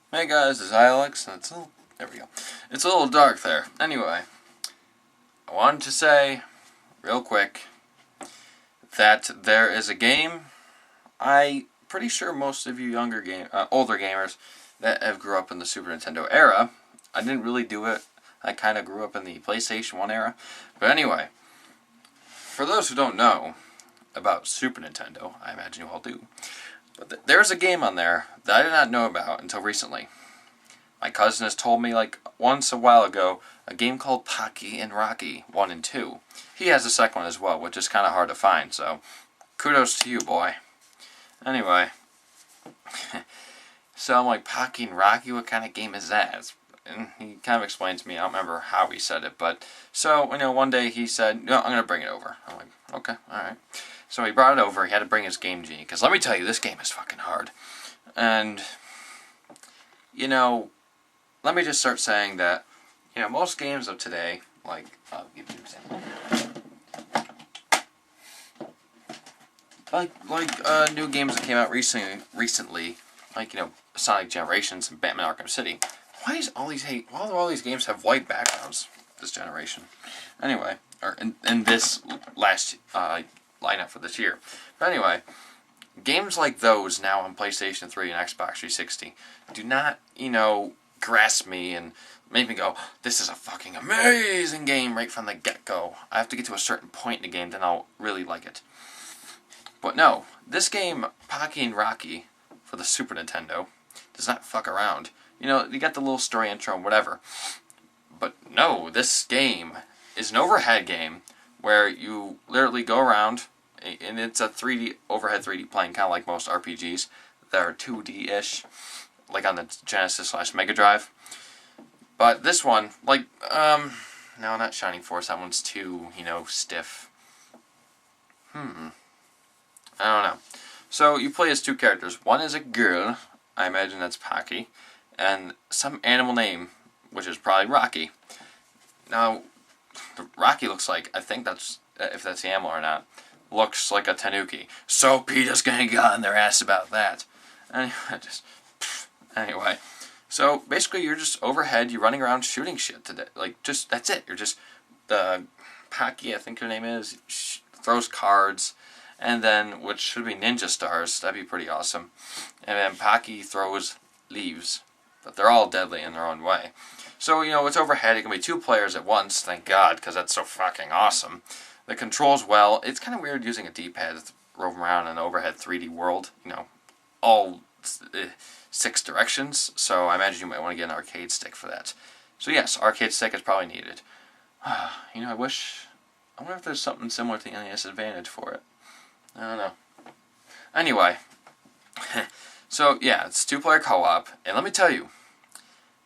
Hey guys, it's Alex, and there we go. It's a little dark there. Anyway, I wanted to say, real quick, that there is a game. Pretty sure most of you older gamers that have grew up in the Super Nintendo era. I didn't really do it. I kind of grew up in the PlayStation 1 era. But anyway, for those who don't know about Super Nintendo, I imagine you all do. But there's a game on there that I did not know about until recently. My cousin has told me once a while ago a game called Pocky and Rocky 1 and 2. He has a second one as well, which is kind of hard to find, so kudos to you, boy. Anyway, so I'm like, Pocky and Rocky, what kind of game is that? And he kind of explained to me, I don't remember how he said it, but so, one day he said, no, I'm going to bring it over. I'm like, okay, alright. So he brought it over, he had to bring his Game Genie, because let me tell you, this game is fucking hard. And, let me just start saying that, most games of today, I'll give you an example. New games that came out recently, Sonic Generations and Batman Arkham City. Why do all these games have white backgrounds this generation? Anyway, or in this last lineup for this year. But anyway, games like those now on PlayStation 3 and Xbox 360 do not, grasp me and make me go, this is a fucking amazing game right from the get-go. I have to get to a certain point in the game, then I'll really like it. But no, this game, Pocky and Rocky, for the Super Nintendo, does not fuck around. You got the little story intro and whatever. But no, this game is an overhead game where you literally go around, and it's a overhead 3D plane, kind of like most RPGs that are 2D-ish, like on the Genesis/Mega Drive. But this one, no, not Shining Force, that one's too, stiff. I don't know. So you play as two characters. One is a girl, I imagine that's Pocky, and some animal name, which is probably Rocky. Now, Rocky looks like, I think that's, if that's the animal or not, looks like a tanuki. So PETA's gonna get on their ass about that. Anyway, so basically you're just overhead, you're running around shooting shit today. That's it. You're just, Pocky, I think her name is, throws cards, and then, which should be ninja stars, that'd be pretty awesome. And then Pocky throws leaves, but they're all deadly in their own way. So, it's overhead, it can be two players at once, thank God, because that's so fucking awesome. The controls well, it's kind of weird using a D-pad to roam around in an overhead 3D world, all 6 directions, so I imagine you might want to get an arcade stick for that. So yes, arcade stick is probably needed. I wonder if there's something similar to the NES Advantage for it. I don't know. Anyway, so yeah, it's 2-player co-op, and let me tell you,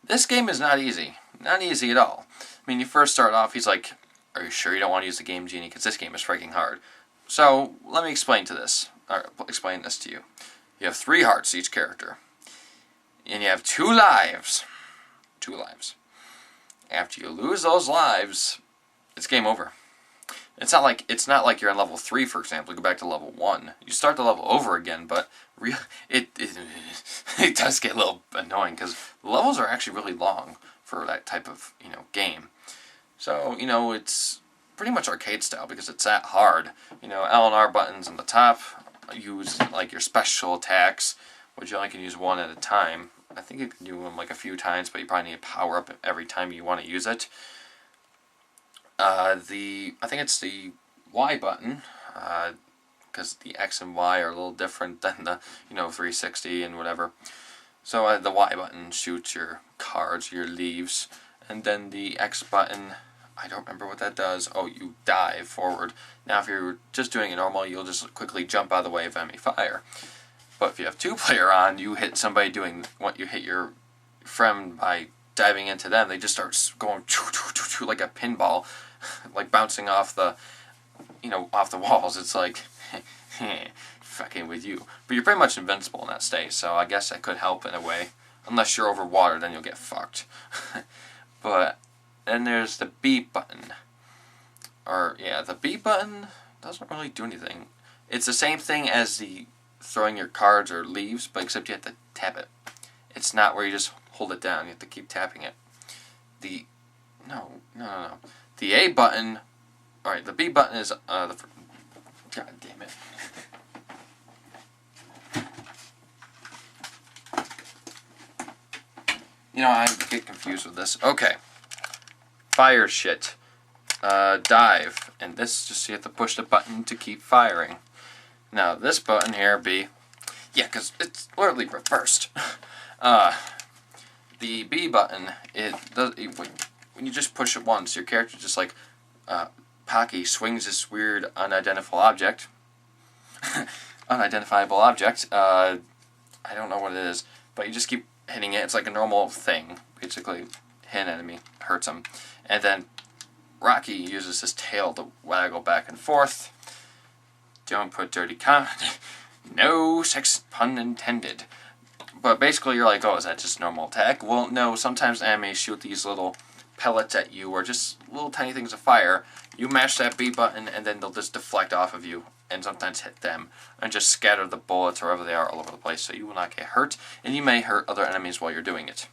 this game is not easy. Not easy at all. I mean, you first start off, he's like, are you sure you don't want to use the Game Genie, because this game is freaking hard. So, let me explain this to you. You have 3 hearts each character, and you have 2 lives. 2 lives. After you lose those lives, it's game over. It's not like you're on level 3, for example. You go back to level 1. You start the level over again, but it does get a little annoying because the levels are actually really long for that type of game. So it's pretty much arcade style because it's that hard. L and R buttons on the top use your special attacks, which you only can use one at a time. I think you can do them a few times, but you probably need to power up every time you want to use it. I think it's the Y button, because the X and Y are a little different than the 360 and whatever. So the Y button shoots your cards, your leaves, and then the X button, I don't remember what that does. Oh, you dive forward. Now if you're just doing it normal, you'll just quickly jump out of the way of enemy fire. But if you have 2-player on, you hit somebody you hit your friend by diving into them, they just start going like a pinball, bouncing off the walls. It's like, fucking with you. But you're pretty much invincible in that state, so I guess that could help in a way. Unless you're over water, then you'll get fucked. But then there's the B button. The B button doesn't really do anything. It's the same thing as the throwing your cards or leaves, but except you have to tap it. It's not where you just hold it down. You have to keep tapping it. No. The A button. All right, the B button is God damn it. I get confused with this. Okay. Fire shit. Dive. And this, just you have to push the button to keep firing. Now, this button here, B. Yeah, because it's literally reversed. The B button, when you just push it once, your character just like, Pocky swings this weird unidentifiable object. Unidentifiable object. I don't know what it is, but you just keep hitting it. It's like a normal thing. Basically, hit an enemy, hurts him. And then Rocky uses his tail to waggle back and forth. Don't put dirty comment. No sex pun intended. But basically you're like, oh, is that just normal attack? Well, no, sometimes enemies shoot these little pellets at you, or just little tiny things of fire. You mash that B button, and then they'll just deflect off of you, and sometimes hit them, and just scatter the bullets wherever they are all over the place, so you will not get hurt, and you may hurt other enemies while you're doing it.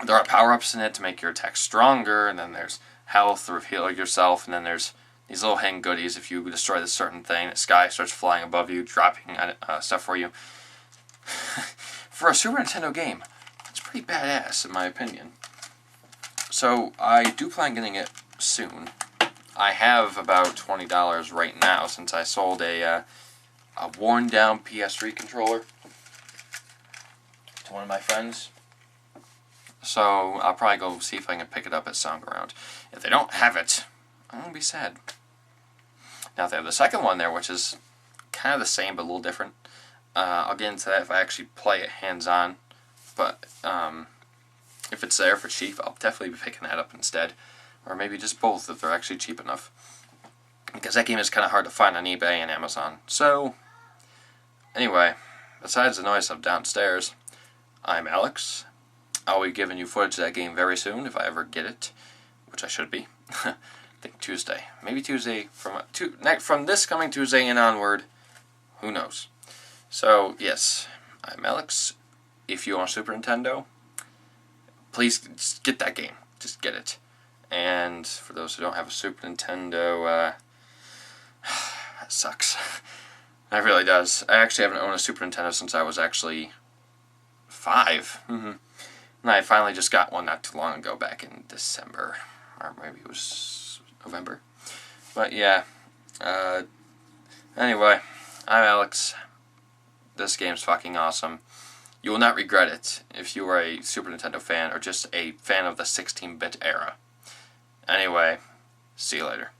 There are power-ups in it to make your attack stronger, and then there's health to heal yourself, and then there's these little hidden goodies. If you destroy this certain thing, the sky starts flying above you, dropping stuff for you. For a Super Nintendo game, it's pretty badass in my opinion. So I do plan getting it soon. I have about $20 right now since I sold a worn down PS3 controller to one of my friends. So I'll probably go see if I can pick it up at Soundground. If they don't have it, I'm going to be sad. Now they have the second one there, which is kind of the same but a little different. I'll get into that if I actually play it hands-on. But if it's there for cheap, I'll definitely be picking that up instead. Or maybe just both if they're actually cheap enough. Because that game is kind of hard to find on eBay and Amazon. So, anyway, besides the noise of downstairs, I'm Alex. I'll be giving you footage of that game very soon if I ever get it, which I should be. I think Tuesday. Maybe Tuesday from this coming Tuesday and onward. Who knows? So, yes, I'm Alex. If you own a Super Nintendo, please just get that game. Just get it. And for those who don't have a Super Nintendo, that sucks. That really does. I actually haven't owned a Super Nintendo since I was actually 5. And I finally just got one not too long ago, back in December. Or maybe it was November. But yeah. Anyway, I'm Alex. This game's fucking awesome. You will not regret it if you are a Super Nintendo fan or just a fan of the 16-bit era. Anyway, see you later.